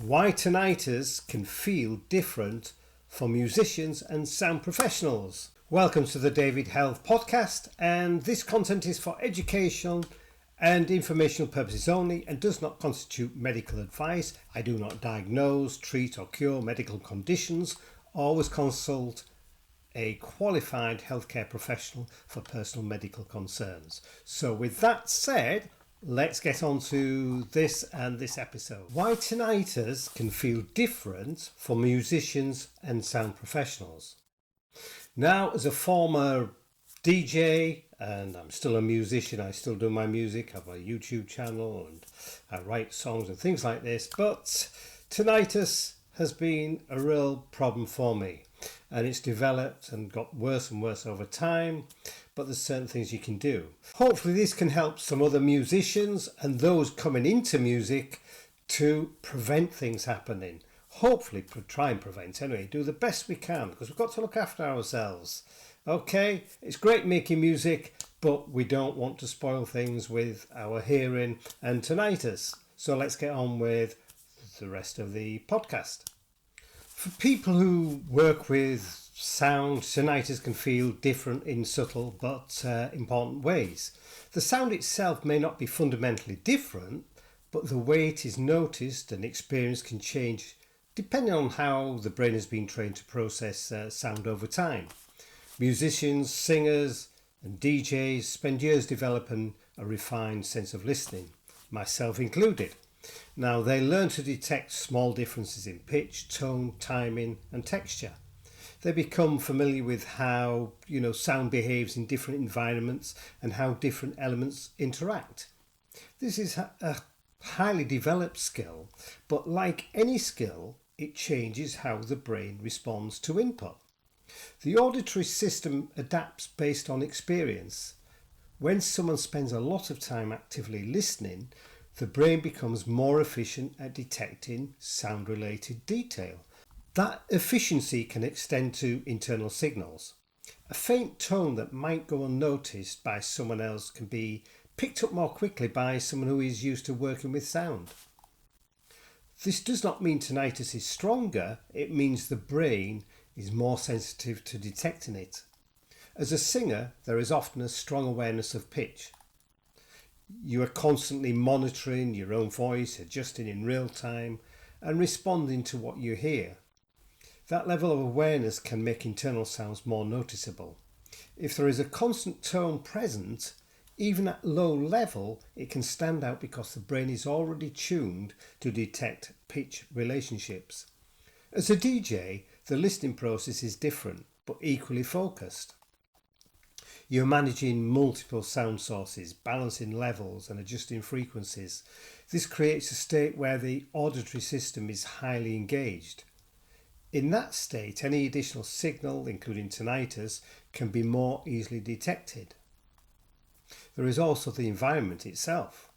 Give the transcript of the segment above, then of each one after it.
Why tinnitus can feel different for musicians and sound professionals. Welcome to the David Health Podcast, and this content is for educational and informational purposes only and does not constitute medical advice. I do not diagnose, treat or cure medical conditions. Always consult a qualified healthcare professional for personal medical concerns. So with that said, let's get on to this episode. Why tinnitus can feel different for musicians and sound professionals. Now, as a former DJ, and I'm still a musician, I still do my music, I have a YouTube channel and I write songs and things like this, but tinnitus has been a real problem for me, and it's developed and got worse and worse over time, but there's certain things you can do. Hopefully this can help some other musicians and those coming into music to prevent things happening. Hopefully try and prevent anyway, do the best we can, because we've got to look after ourselves. Okay, it's great making music, but we don't want to spoil things with our hearing and tinnitus. So let's get on with the rest of the podcast. For people who work with sound, tinnitus can feel different in subtle but important ways. The sound itself may not be fundamentally different, but the way it is noticed and experienced can change depending on how the brain has been trained to process sound over time. Musicians, singers and DJs spend years developing a refined sense of listening, myself included. Now, they learn to detect small differences in pitch, tone, timing and texture. They become familiar with how sound behaves in different environments and how different elements interact. This is a highly developed skill, but like any skill, it changes how the brain responds to input. The auditory system adapts based on experience. When someone spends a lot of time actively listening, the brain becomes more efficient at detecting sound-related detail. That efficiency can extend to internal signals. A faint tone that might go unnoticed by someone else can be picked up more quickly by someone who is used to working with sound. This does not mean tinnitus is stronger, it means the brain is more sensitive to detecting it. As a singer, there is often a strong awareness of pitch. You are constantly monitoring your own voice, adjusting in real time and responding to what you hear. That level of awareness can make internal sounds more noticeable. If there is a constant tone present, even at low level, it can stand out because the brain is already tuned to detect pitch relationships. As a DJ, the listening process is different, but equally focused. You're managing multiple sound sources, balancing levels and adjusting frequencies. This creates a state where the auditory system is highly engaged. In that state, any additional signal, including tinnitus, can be more easily detected. There is also the environment itself.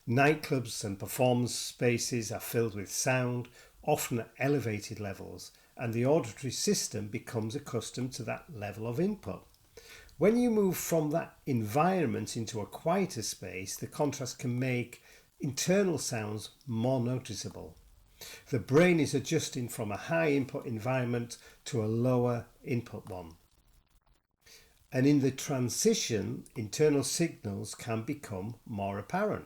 Nightclubs and performance spaces are filled with sound, often at elevated levels, and the auditory system becomes accustomed to that level of input. When you move from that environment into a quieter space, the contrast can make internal sounds more noticeable. The brain is adjusting from a high input environment to a lower input one. And in the transition, internal signals can become more apparent.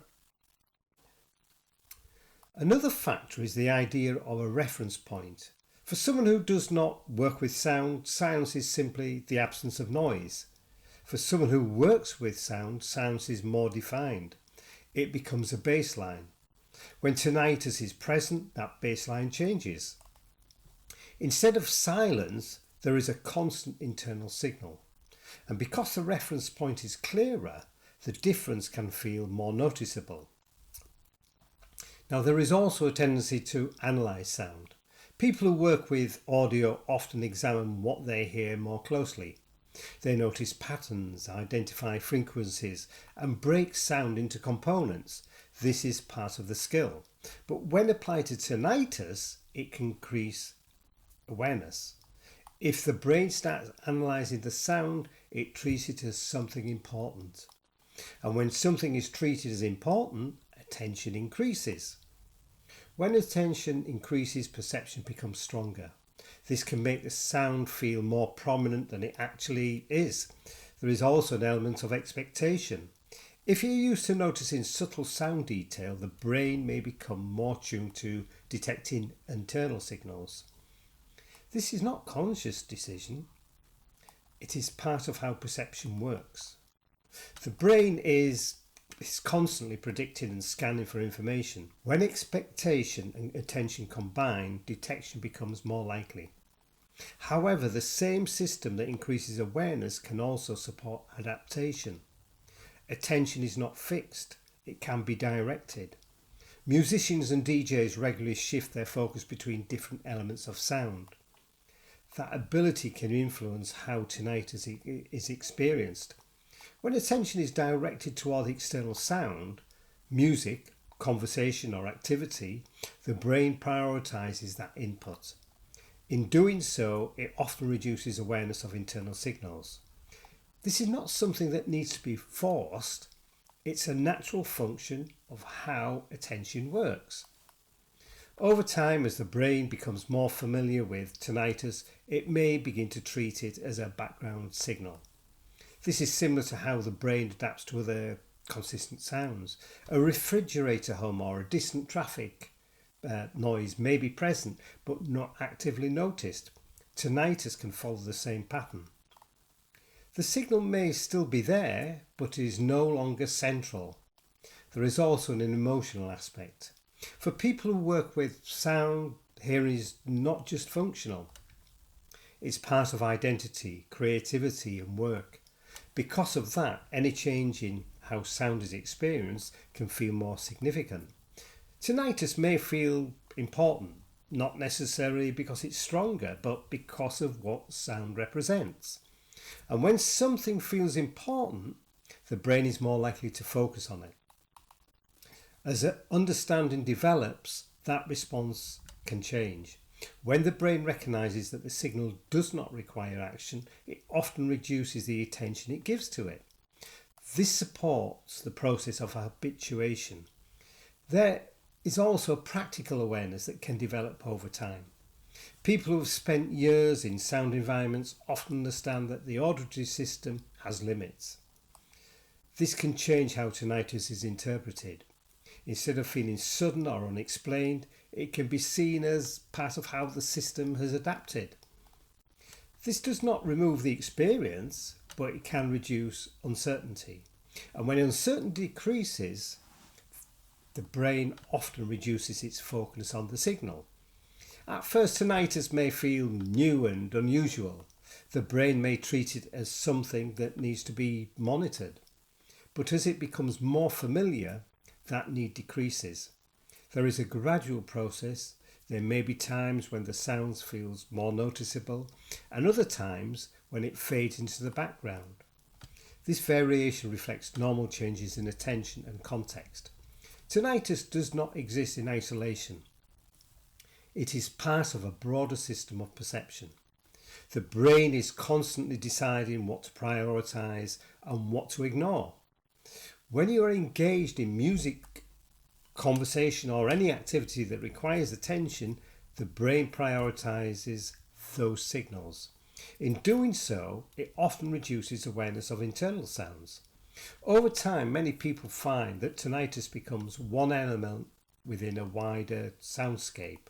Another factor is the idea of a reference point. For someone who does not work with sound, silence is simply the absence of noise. For someone who works with sound, silence is more defined. It becomes a baseline. When tinnitus is present, that baseline changes. Instead of silence, there is a constant internal signal. And because the reference point is clearer, the difference can feel more noticeable. Now, there is also a tendency to analyse sound. People who work with audio often examine what they hear more closely. They notice patterns, identify frequencies, and break sound into components. This is part of the skill. But when applied to tinnitus, it can increase awareness. If the brain starts analysing the sound, it treats it as something important. And when something is treated as important, attention increases. When attention increases, perception becomes stronger. This can make the sound feel more prominent than it actually is. There is also an element of expectation. If you're used to noticing subtle sound detail, the brain may become more tuned to detecting internal signals. This is not conscious decision. It is part of how perception works. The brain is constantly predicting and scanning for information. When expectation and attention combine, detection becomes more likely. However, the same system that increases awareness can also support adaptation. Attention is not fixed, it can be directed. Musicians and DJs regularly shift their focus between different elements of sound. That ability can influence how tinnitus is experienced. When attention is directed toward external sound, music, conversation or activity, the brain prioritizes that input. In doing so, it often reduces awareness of internal signals. This is not something that needs to be forced, it's a natural function of how attention works. Over time, as the brain becomes more familiar with tinnitus, it may begin to treat it as a background signal. This is similar to how the brain adapts to other consistent sounds. A refrigerator hum or a distant traffic noise may be present but not actively noticed. Tinnitus can follow the same pattern. The signal may still be there, but is no longer central. There is also an emotional aspect. For people who work with sound, hearing is not just functional. It's part of identity, creativity and work. Because of that, any change in how sound is experienced can feel more significant. Tinnitus may feel important, not necessarily because it's stronger, but because of what sound represents. And when something feels important, the brain is more likely to focus on it. As understanding develops, that response can change. When the brain recognises that the signal does not require action, it often reduces the attention it gives to it. This supports the process of habituation. There is also practical awareness that can develop over time. People who have spent years in sound environments often understand that the auditory system has limits. This can change how tinnitus is interpreted. Instead of feeling sudden or unexplained, it can be seen as part of how the system has adapted. This does not remove the experience, but it can reduce uncertainty. And when uncertainty decreases, the brain often reduces its focus on the signal. At first, tinnitus may feel new and unusual. The brain may treat it as something that needs to be monitored. But as it becomes more familiar, that need decreases. There is a gradual process. There may be times when the sound feels more noticeable and other times when it fades into the background. This variation reflects normal changes in attention and context. Tinnitus does not exist in isolation. It is part of a broader system of perception. The brain is constantly deciding what to prioritise and what to ignore. When you are engaged in music, conversation or any activity that requires attention, the brain prioritises those signals. In doing so, it often reduces awareness of internal sounds. Over time, many people find that tinnitus becomes one element within a wider soundscape.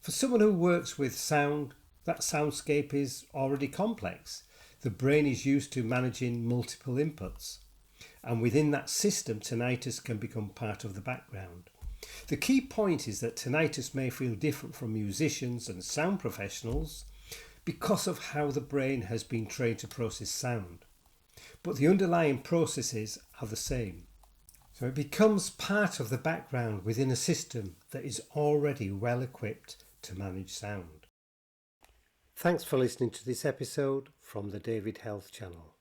For someone who works with sound, that soundscape is already complex. The brain is used to managing multiple inputs. And within that system, tinnitus can become part of the background. The key point is that tinnitus may feel different from musicians and sound professionals because of how the brain has been trained to process sound. But the underlying processes are the same. So it becomes part of the background within a system that is already well equipped to manage sound. Thanks for listening to this episode from the David Health channel.